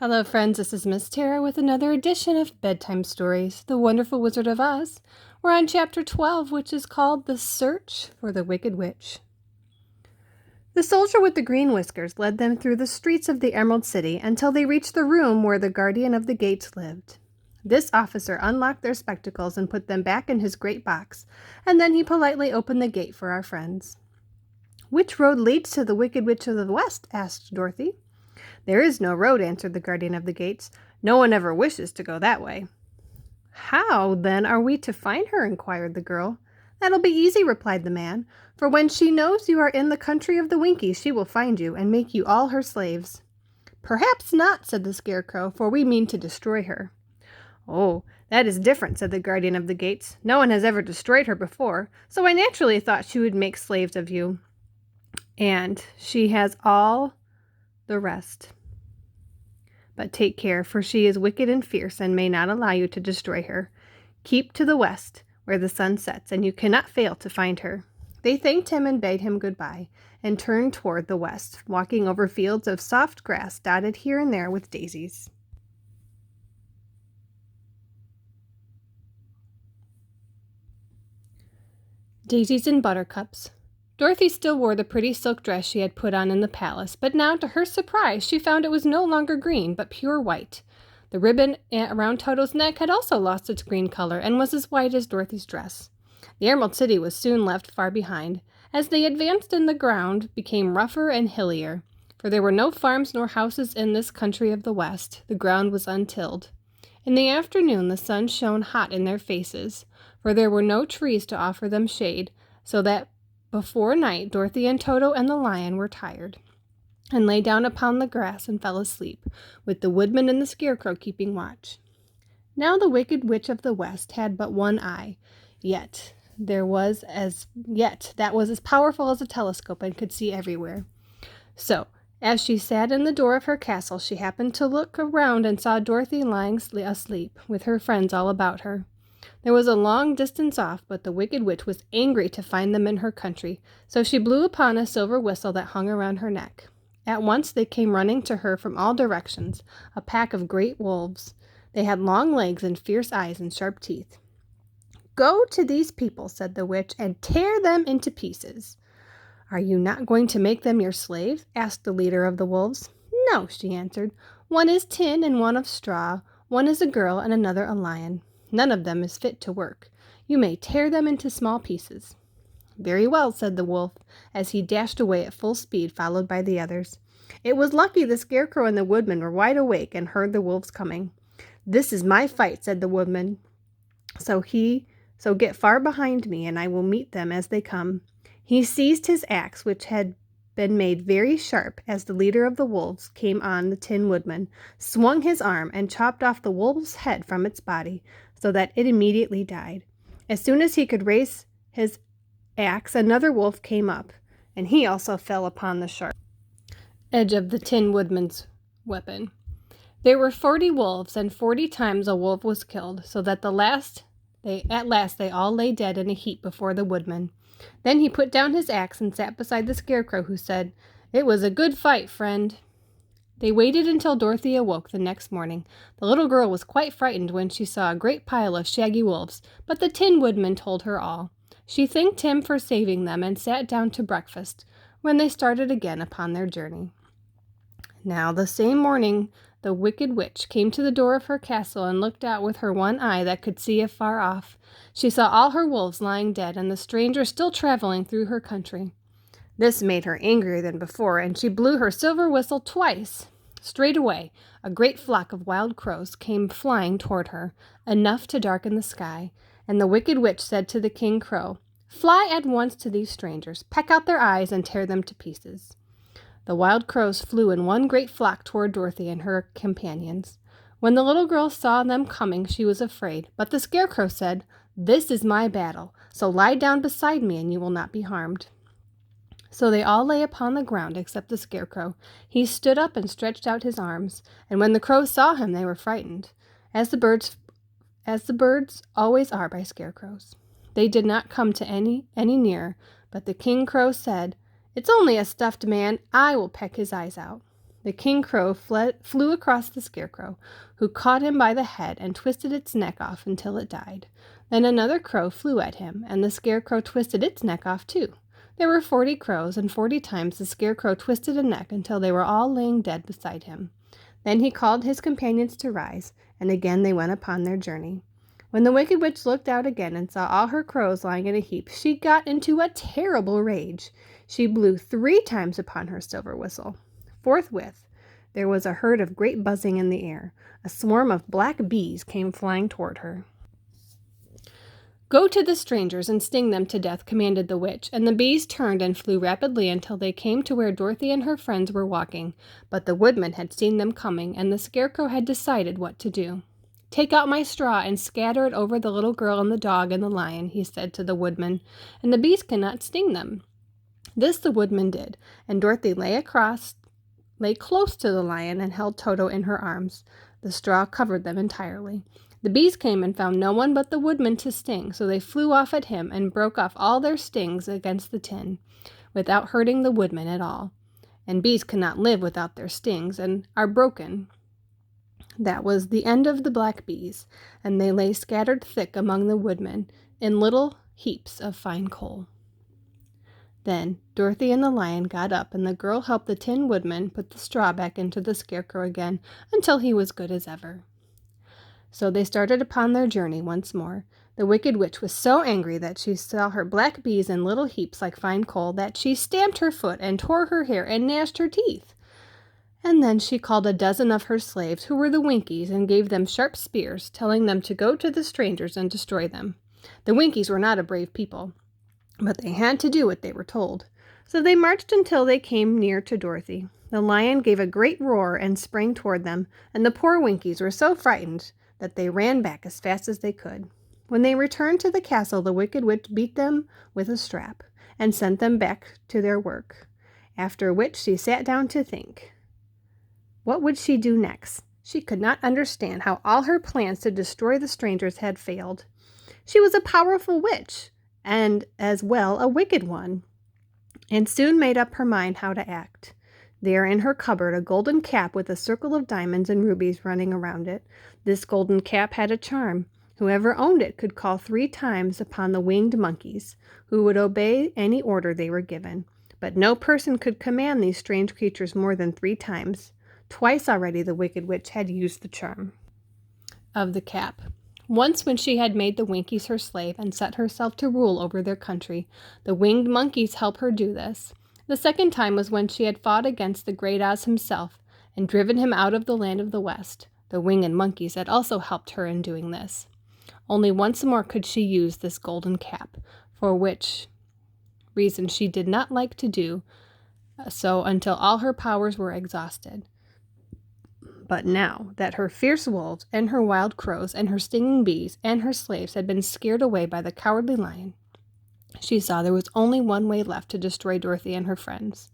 Hello, friends. This is Miss Tara with another edition of Bedtime Stories, The Wonderful Wizard of Oz. We're on Chapter 12, which is called The Search for the Wicked Witch. The soldier with the green whiskers led them through the streets of the Emerald City until they reached the room where the guardian of the gates lived. This officer unlocked their spectacles and put them back in his great box, and then he politely opened the gate for our friends. "Which road leads to the Wicked Witch of the West?" asked Dorothy. "There is no road," answered the guardian of the gates. "No one ever wishes to go that way." "How, then, are we to find her?" inquired the girl. "That'll be easy," replied the man, "for when she knows you are in the country of the Winkies, she will find you and make you all her slaves." "Perhaps not," said the Scarecrow, "for we mean to destroy her." "Oh, that is different," said the guardian of the gates. "No one has ever destroyed her before, so I naturally thought she would make slaves of you. And she has all the rest. But take care, for she is wicked and fierce and may not allow you to destroy her. Keep to the west, where the sun sets, and you cannot fail to find her." They thanked him and bade him goodbye, and turned toward the west, walking over fields of soft grass dotted here and there with daisies. Daisies and Buttercups. Dorothy still wore the pretty silk dress she had put on in the palace, but now, to her surprise, she found it was no longer green, but pure white. The ribbon around Toto's neck had also lost its green color and was as white as Dorothy's dress. The Emerald City was soon left far behind. As they advanced in, the ground became rougher and hillier, for there were no farms nor houses in this country of the West. The ground was untilled. In the afternoon the sun shone hot in their faces, for there were no trees to offer them shade, so that before night Dorothy and Toto and the lion were tired, and lay down upon the grass and fell asleep, with the woodman and the Scarecrow keeping watch. Now the Wicked Witch of the West had but one eye, yet that was as powerful as a telescope and could see everywhere. So, as she sat in the door of her castle, she happened to look around and saw Dorothy lying asleep, with her friends all about her. There was a long distance off, but the Wicked Witch was angry to find them in her country, so she blew upon a silver whistle that hung around her neck. At once they came running to her from all directions, a pack of great wolves. They had long legs and fierce eyes and sharp teeth. "Go to these people," said the witch, "and tear them into pieces." "Are you not going to make them your slaves?" asked the leader of the wolves. "No," she answered. "One is tin and one of straw. One is a girl and another a lion. None of them is fit to work. You may tear them into small pieces." "Very well," said the wolf, as he dashed away at full speed, followed by the others. It was lucky the Scarecrow and the woodman were wide awake and heard the wolves coming. "This is my fight," said the woodman. So get far behind me, and I will meet them as they come." He seized his axe, which had been made very sharp as the leader of the wolves came on the Tin Woodman, swung his arm, and chopped off the wolf's head from its body, so that it immediately died. As soon as he could raise his axe, another wolf came up, and he also fell upon the sharp edge of the Tin Woodman's weapon. There were 40 wolves, and 40 times a wolf was killed, so that at last they all lay dead in a heap before the woodman. Then he put down his axe and sat beside the Scarecrow, who said, "It was a good fight, friend." They waited until Dorothy awoke the next morning. The little girl was quite frightened when she saw a great pile of shaggy wolves, but the Tin Woodman told her all. She thanked him for saving them and sat down to breakfast, when they started again upon their journey. Now the same morning the Wicked Witch came to the door of her castle and looked out with her one eye that could see afar off. She saw all her wolves lying dead and the stranger still traveling through her country. This made her angrier than before, and she blew her silver whistle twice. Straightway, a great flock of wild crows came flying toward her, enough to darken the sky, and the Wicked Witch said to the King Crow, "Fly at once to these strangers, peck out their eyes, and tear them to pieces." The wild crows flew in one great flock toward Dorothy and her companions. When the little girl saw them coming, she was afraid, but the Scarecrow said, "This is my battle, so lie down beside me and you will not be harmed." So they all lay upon the ground except the Scarecrow. He stood up and stretched out his arms, and when the crows saw him they were frightened, as the birds always are by scarecrows. They did not come to any nearer, but the King Crow said, "It's only a stuffed man. I will peck his eyes out." The king crow flew across the scarecrow, who caught him by the head and twisted its neck off until it died. Then another crow flew at him, and the scarecrow twisted its neck off too. There were 40 crows, and 40 times the scarecrow twisted a neck until they were all laying dead beside him. Then he called his companions to rise, and again they went upon their journey. When the Wicked Witch looked out again and saw all her crows lying in a heap, she got into a terrible rage. She blew 3 times upon her silver whistle. Forthwith, there was a herd of great buzzing in the air. A swarm of black bees came flying toward her. "Go to the strangers and sting them to death," commanded the witch, and the bees turned and flew rapidly until they came to where Dorothy and her friends were walking. But the woodman had seen them coming, and the scarecrow had decided what to do. "Take out my straw and scatter it over the little girl and the dog and the lion," he said to the woodman, "and the bees cannot sting them." This the woodman did, and Dorothy lay close to the lion and held Toto in her arms. The straw covered them entirely. The bees came and found no one but the woodman to sting, so they flew off at him and broke off all their stings against the tin, without hurting the woodman at all. And bees cannot live without their stings, and are broken. That was the end of the black bees, and they lay scattered thick among the woodmen in little heaps of fine coal. Then Dorothy and the lion got up, and the girl helped the Tin Woodman put the straw back into the scarecrow again until he was good as ever. So they started upon their journey once more. The Wicked Witch was so angry that she saw her black bees in little heaps like fine coal that she stamped her foot and tore her hair and gnashed her teeth. And then she called a dozen of her slaves, who were the Winkies, and gave them sharp spears, telling them to go to the strangers and destroy them. The Winkies were not a brave people, but they had to do what they were told. So they marched until they came near to Dorothy. The lion gave a great roar and sprang toward them, and the poor Winkies were so frightened that they ran back as fast as they could. When they returned to the castle, the Wicked Witch beat them with a strap and sent them back to their work, after which she sat down to think. What would she do next? She could not understand how all her plans to destroy the strangers had failed. She was a powerful witch, and as well a wicked one, and soon made up her mind how to act. There in her cupboard a golden cap with a circle of diamonds and rubies running around it. This golden cap had a charm. Whoever owned it could call 3 times upon the winged monkeys, who would obey any order they were given. But no person could command these strange creatures more than 3 times. Twice already the Wicked Witch had used the charm of the cap. Once when she had made the Winkies her slave and set herself to rule over their country. The winged monkeys helped her do this. The second time was when she had fought against the Great Oz himself and driven him out of the land of the West. The winged monkeys had also helped her in doing this. Only once more could she use this golden cap, for which reason she did not like to do so until all her powers were exhausted. But now that her fierce wolves and her wild crows and her stinging bees and her slaves had been scared away by the cowardly lion, she saw there was only one way left to destroy Dorothy and her friends.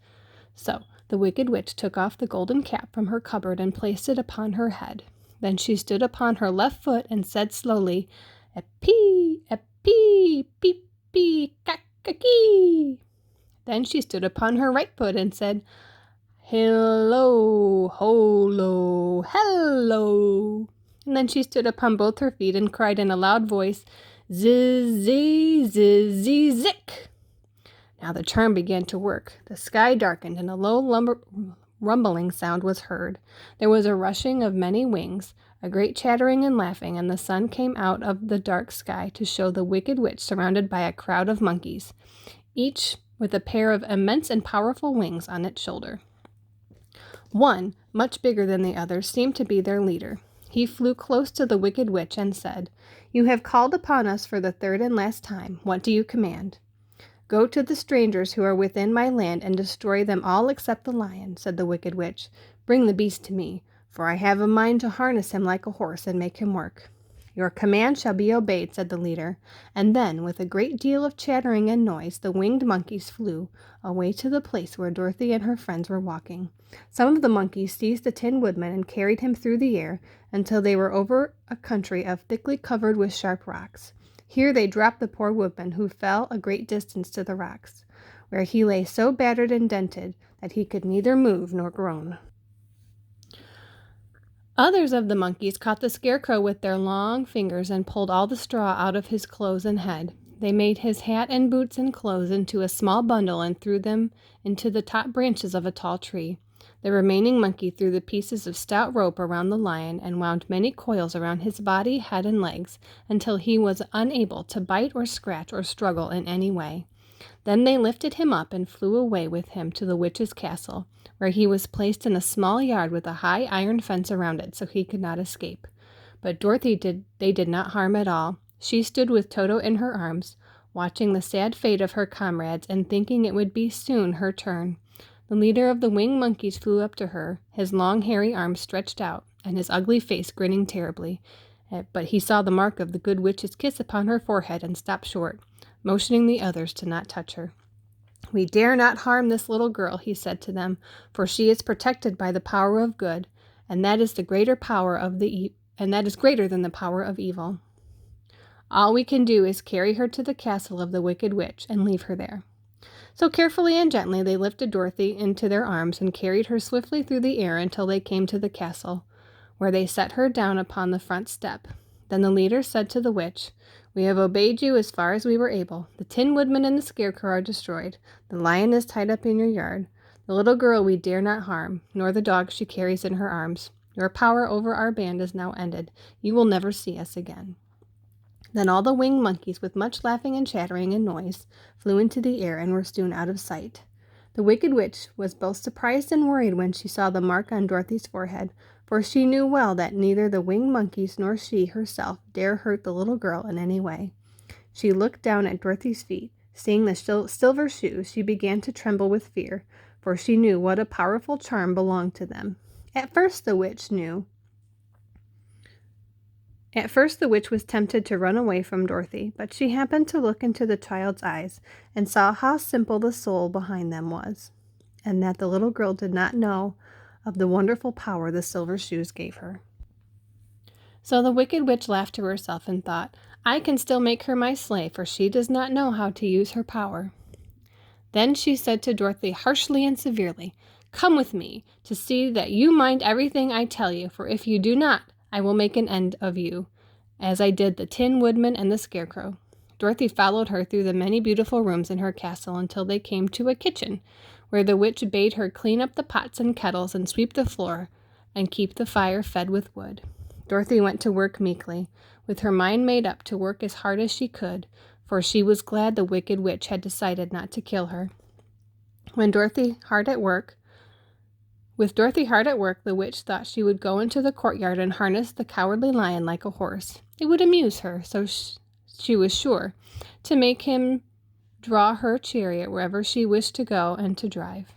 So the Wicked Witch took off the golden cap from her cupboard and placed it upon her head. Then she stood upon her left foot and said slowly, "Epee, epee, peep, pee, kak-kaki." Then she stood upon her right foot and said, "Hello, holo, hello." And then she stood upon both her feet and cried in a loud voice, "Zizzy, zizzy, zick." Now the charm began to work. The sky darkened and a low rumbling sound was heard. There was a rushing of many wings, a great chattering and laughing, and the sun came out of the dark sky to show the Wicked Witch surrounded by a crowd of monkeys, each with a pair of immense and powerful wings on its shoulder. One, much bigger than the others, seemed to be their leader. He flew close to the Wicked Witch and said, "You have called upon us for the 3rd and last time. What do you command?" "Go to the strangers who are within my land and destroy them all except the lion," said the Wicked Witch. "Bring the beast to me, for I have a mind to harness him like a horse and make him work." "Your command shall be obeyed," said the leader. And then, with a great deal of chattering and noise, the winged monkeys flew away to the place where Dorothy and her friends were walking. Some of the monkeys seized the Tin Woodman and carried him through the air until they were over a country of thickly covered with sharp rocks. Here they dropped the poor woodman, who fell a great distance to the rocks, where he lay so battered and dented that he could neither move nor groan. Others of the monkeys caught the Scarecrow with their long fingers and pulled all the straw out of his clothes and head. They made his hat and boots and clothes into a small bundle and threw them into the top branches of a tall tree. The remaining monkey threw the pieces of stout rope around the lion and wound many coils around his body, head, and legs until he was unable to bite or scratch or struggle in any way. Then they lifted him up and flew away with him to the witch's castle, where he was placed in a small yard with a high iron fence around it so he could not escape. But Dorothy did not harm at all. She stood with Toto in her arms, watching the sad fate of her comrades and thinking it would be soon her turn. The leader of the winged monkeys flew up to her, his long hairy arms stretched out, and his ugly face grinning terribly. But he saw the mark of the good witch's kiss upon her forehead and stopped short, motioning the others to not touch her. "We dare not harm this little girl," he said to them, "for she is protected by the power of good, and that is greater than the power of evil. All we can do is carry her to the castle of the wicked witch and leave her there." So carefully and gently they lifted Dorothy into their arms and carried her swiftly through the air until they came to the castle, where they set her down upon the front step. Then the leader said to the witch, "We have obeyed you as far as we were able. The Tin Woodman and the Scarecrow are destroyed. The lion is tied up in your yard. The little girl we dare not harm, nor the dog she carries in her arms. Your power over our band is now ended. You will never see us again." Then all the winged monkeys, with much laughing and chattering and noise, flew into the air and were soon out of sight. The wicked witch was both surprised and worried when she saw the mark on Dorothy's forehead, for she knew well that neither the winged monkeys nor she herself dare hurt the little girl in any way. She looked down at Dorothy's feet. Seeing the silver shoes, she began to tremble with fear, for she knew what a powerful charm belonged to them. At first the witch was tempted to run away from Dorothy, but she happened to look into the child's eyes and saw how simple the soul behind them was, and that the little girl did not know of the wonderful power the silver shoes gave her. So the wicked witch laughed to herself and thought, "I can still make her my slave, for she does not know how to use her power." Then she said to Dorothy harshly and severely, "Come with me to see that you mind everything I tell you, for if you do not, I will make an end of you, as I did the Tin Woodman and the Scarecrow." Dorothy followed her through the many beautiful rooms in her castle until they came to a kitchen, where the witch bade her clean up the pots and kettles and sweep the floor and keep the fire fed with wood. Dorothy went to work meekly, with her mind made up to work as hard as she could, for she was glad the wicked witch had decided not to kill her. With Dorothy hard at work, the witch thought she would go into the courtyard and harness the cowardly lion like a horse. It would amuse her, so she was sure to make him draw her chariot wherever she wished to go and to drive.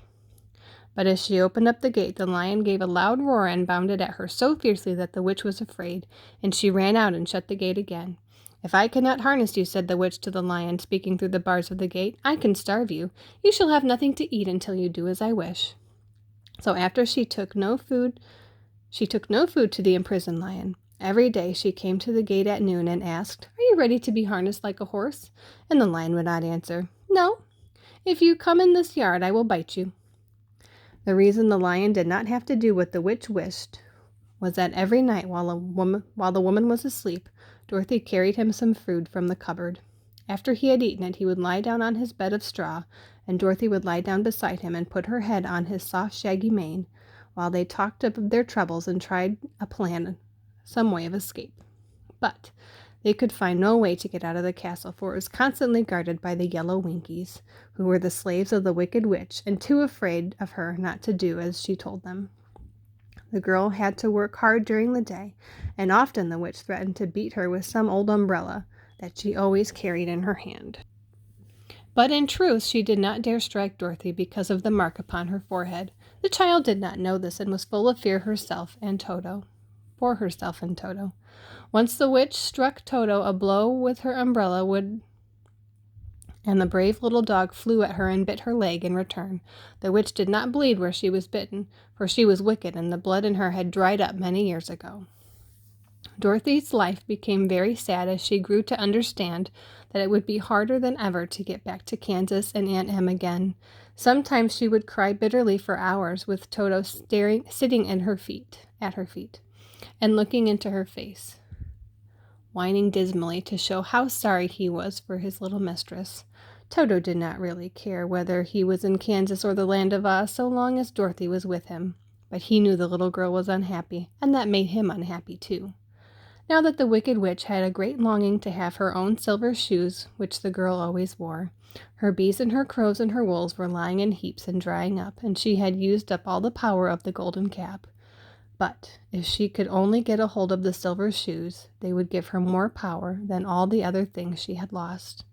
But as she opened up the gate, the lion gave a loud roar and bounded at her so fiercely that the witch was afraid, and she ran out and shut the gate again. "If I cannot harness you," said the witch to the lion, speaking through the bars of the gate, "I can starve you. You shall have nothing to eat until you do as I wish." So after she took no food to the imprisoned lion. Every day she came to the gate at noon and asked, "Are you ready to be harnessed like a horse?" And the lion would not answer, "No. If you come in this yard, I will bite you." The reason the lion did not have to do what the witch wished was that every night while the woman was asleep, Dorothy carried him some food from the cupboard. After he had eaten it, he would lie down on his bed of straw, and Dorothy would lie down beside him and put her head on his soft, shaggy mane, while they talked of their troubles and tried some way of escape. But they could find no way to get out of the castle, for it was constantly guarded by the yellow Winkies, who were the slaves of the wicked witch and too afraid of her not to do as she told them. The girl had to work hard during the day, and often the witch threatened to beat her with some old umbrella that she always carried in her hand. But in truth, she did not dare strike Dorothy because of the mark upon her forehead. The child did not know this and was full of fear for herself and Toto. Once the witch struck Toto a blow with her umbrella and the brave little dog flew at her and bit her leg in return. The witch did not bleed where she was bitten, for she was wicked and the blood in her had dried up many years ago. Dorothy's life became very sad as she grew to understand that it would be harder than ever to get back to Kansas and Aunt Em again. Sometimes she would cry bitterly for hours with Toto sitting at her feet, and looking into her face, whining dismally to show how sorry he was for his little mistress. Toto did not really care whether he was in Kansas or the Land of Oz so long as Dorothy was with him, but he knew the little girl was unhappy, and that made him unhappy too. Now that the Wicked Witch had a great longing to have her own silver shoes, which the girl always wore. Her bees and her crows and her wools were lying in heaps and drying up, and she had used up all the power of the golden cap. But if she could only get a hold of the silver shoes, they would give her more power than all the other things she had lost.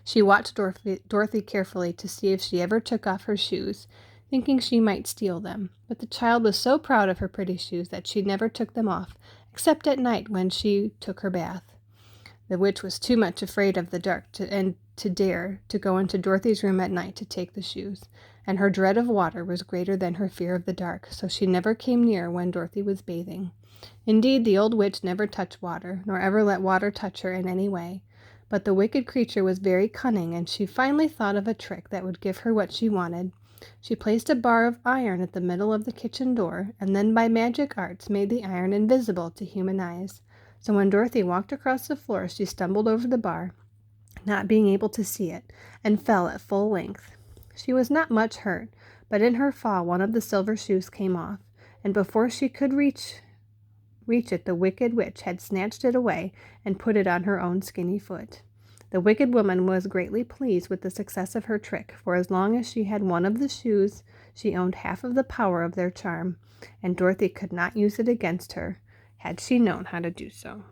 She watched Dorothy carefully to see if she ever took off her shoes, thinking she might steal them. But the child was so proud of her pretty shoes that she never took them off, except at night when she took her bath. The witch was too much afraid of the dark to dare to go into Dorothy's room at night to take the shoes, and her dread of water was greater than her fear of the dark, so she never came near when Dorothy was bathing. Indeed, the old witch never touched water, nor ever let water touch her in any way. But the wicked creature was very cunning, and she finally thought of a trick that would give her what she wanted. She placed a bar of iron at the middle of the kitchen door, and then by magic arts made the iron invisible to human eyes. So when Dorothy walked across the floor, she stumbled over the bar, not being able to see it, and fell at full length. She was not much hurt, but in her fall one of the silver shoes came off, and before she could reach it, the Wicked Witch had snatched it away and put it on her own skinny foot. The wicked woman was greatly pleased with the success of her trick, for as long as she had one of the shoes, she owned half of the power of their charm, and Dorothy could not use it against her, had she known how to do so.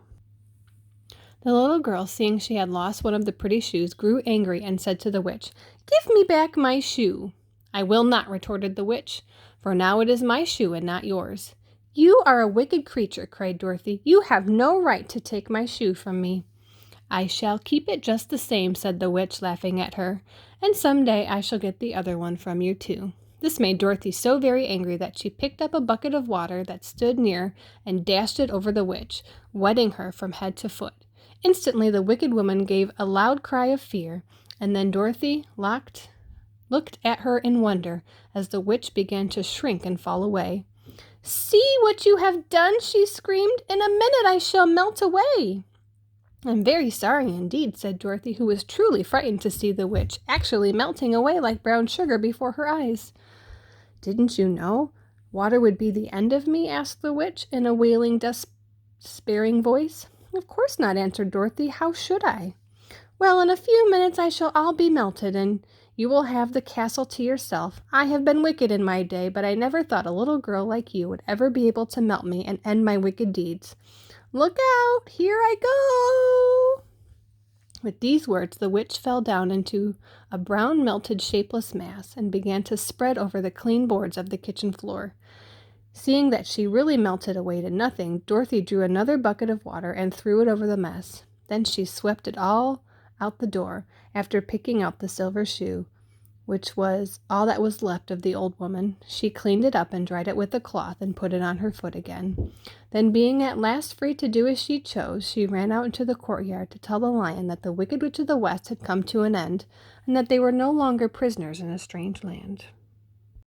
The little girl, seeing she had lost one of the pretty shoes, grew angry and said to the witch, "Give me back my shoe." "I will not," retorted the witch, "for now it is my shoe and not yours." "You are a wicked creature," cried Dorothy. "You have no right to take my shoe from me." "I shall keep it just the same," said the witch, laughing at her, "and some day I shall get the other one from you too." This made Dorothy so very angry that she picked up a bucket of water that stood near and dashed it over the witch, wetting her from head to foot. Instantly the wicked woman gave a loud cry of fear, and then Dorothy looked at her in wonder as the witch began to shrink and fall away. "See what you have done," she screamed. "In a minute I shall melt away." "I'm very sorry indeed," said Dorothy, who was truly frightened to see the witch actually melting away like brown sugar before her eyes. "Didn't you know water would be the end of me?" asked the witch in a wailing, despairing voice. "Of course not," answered Dorothy. "How should I?" "Well, in a few minutes I shall all be melted, and you will have the castle to yourself. I have been wicked in my day, but I never thought a little girl like you would ever be able to melt me and end my wicked deeds. Look out! Here I go!" With these words, the witch fell down into a brown, melted, shapeless mass and began to spread over the clean boards of the kitchen floor. Seeing that she really melted away to nothing, Dorothy drew another bucket of water and threw it over the mess. Then she swept it all out the door, after picking out the silver shoe, which was all that was left of the old woman. She cleaned it up and dried it with a cloth and put it on her foot again. Then, being at last free to do as she chose, she ran out into the courtyard to tell the lion that the Wicked Witch of the West had come to an end, and that they were no longer prisoners in a strange land.